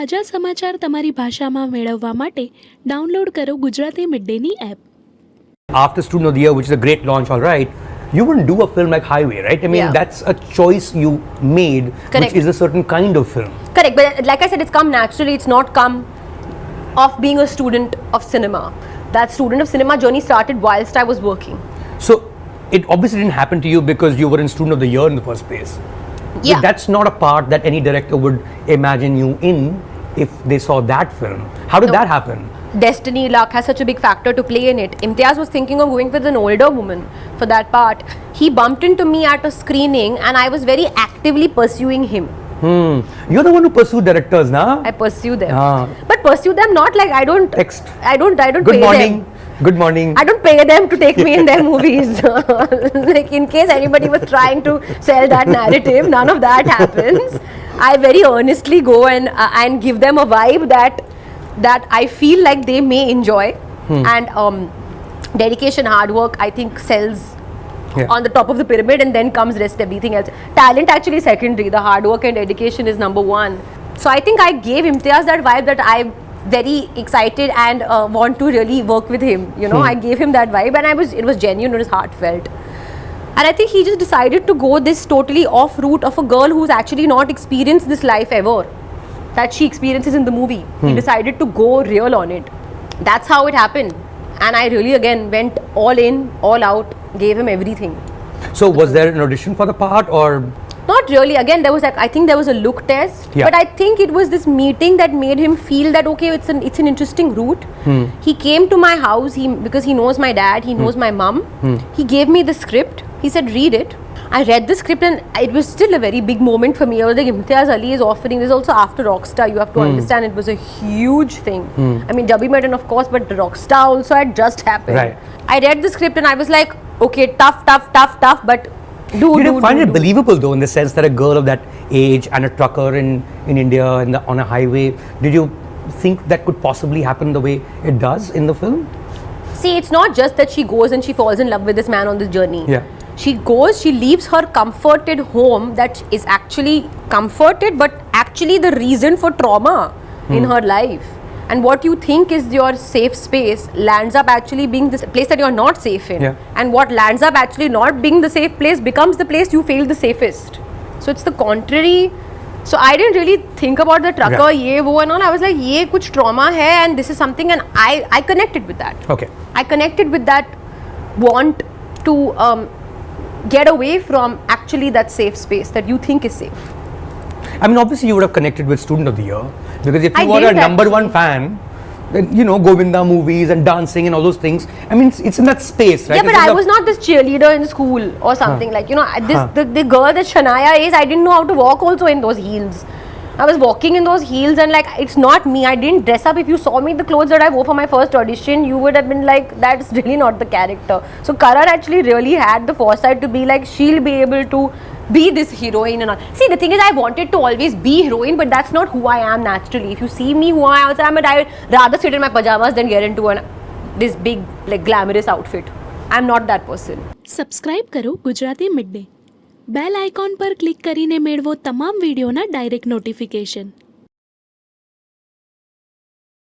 તાજા સમાચાર તમારી ભાષામાં મેળવવા માટે ડાઉનલોડ કરો ગુજરાતી મિડડેની app. After Student of the Year, which is a great launch, all right, you wouldn't do a film like Highway, right? I mean, that's a choice you made, which is a certain kind of film. Correct, but like I said, it's come naturally. It's not come of being a student of cinema. That student of cinema journey started whilst I was working. So, it obviously didn't happen to you because you were in Student of the Year in the first place. Yeah. But that's not a part that any director would imagine you in if they saw that film. How did that happen? Destiny, luck has such a big factor to play in it. Imtiaz was thinking of going with an older woman for that part. He bumped into me at a screening and I was very actively pursuing him. You're the one who pursued directors, na? I pursue them. But pursue them not like I don't Text. I don't Good pay morning. them. Good morning. I don't pay them to take me in their movies. Like in case anybody was trying to sell that narrative, none of that happens. I very earnestly go and give them a vibe that I feel like they may enjoy. And dedication, hard work, I think sells on the top of the pyramid, and then comes rest everything else. Talent actually secondary. The hard work and dedication is number one. So I think I gave Imtiaz that vibe that I'm very excited and want to really work with him. You know, I gave him that vibe, and it was genuine, it was heartfelt. And I think he just decided to go this totally off route of a girl who's actually not experienced this life ever, that she experiences in the movie. He decided to go real on it. That's how it happened. And I really again went all in, all out, gave him everything. So was there an audition for the part, or? Not really. Again, there was I think there was a look test. But I think it was this meeting that made him feel that okay, it's an interesting route. He came to my house because he knows my dad, he knows my mum. He gave me the script. He said, read it. I read the script and it was still a very big moment for me. I was like, Imtiaz Ali is offering this also after Rockstar. You have to understand it was a huge thing. I mean, Jabi Madden of course, but Rockstar also had just happened. Right. I read the script and I was like, okay, tough, but You didn't find it believable though, in the sense that a girl of that age and a trucker in India on a highway, did you think that could possibly happen the way it does in the film? See, it's not just that she goes and she falls in love with this man on this journey. Yeah. She leaves her comforted home that is actually comforted, but actually the reason for trauma in her life. And what you think is your safe space lands up actually being this place that you're not safe in. And what lands up actually not being the safe place becomes the place you feel the safest. So it's the contrary. So I didn't really think about the trucker, ye, wo and all. I was like, ye kuch trauma hai and this is something, and I connected with that. Okay. I connected with that want to get away from actually that safe space that you think is safe. I mean, obviously you would have connected with Student of the Year, because if you were a number one fan, then, you know, Govinda movies and dancing and all those things, I mean, it's in that space, right? Yeah, but I was not this cheerleader in school or something. Like, you know, the girl that Shania is, I didn't know how to walk also in those heels. I was walking in those heels and like, it's not me. I didn't dress up. If you saw me the clothes that I wore for my first audition, you would have been like, that's really not the character. So Karan actually really had the foresight to be like, she'll be able to be this heroine and all. See, the thing is, I wanted to always be heroine, but that's not who I am naturally. If you see me who I am, I would rather sit in my pajamas than get into this big, like, glamorous outfit. I'm not that person. Subscribe કરો Gujarati midday. Bell icon પર click કરીને મેળવો તમામ વિડીયોના direct notification.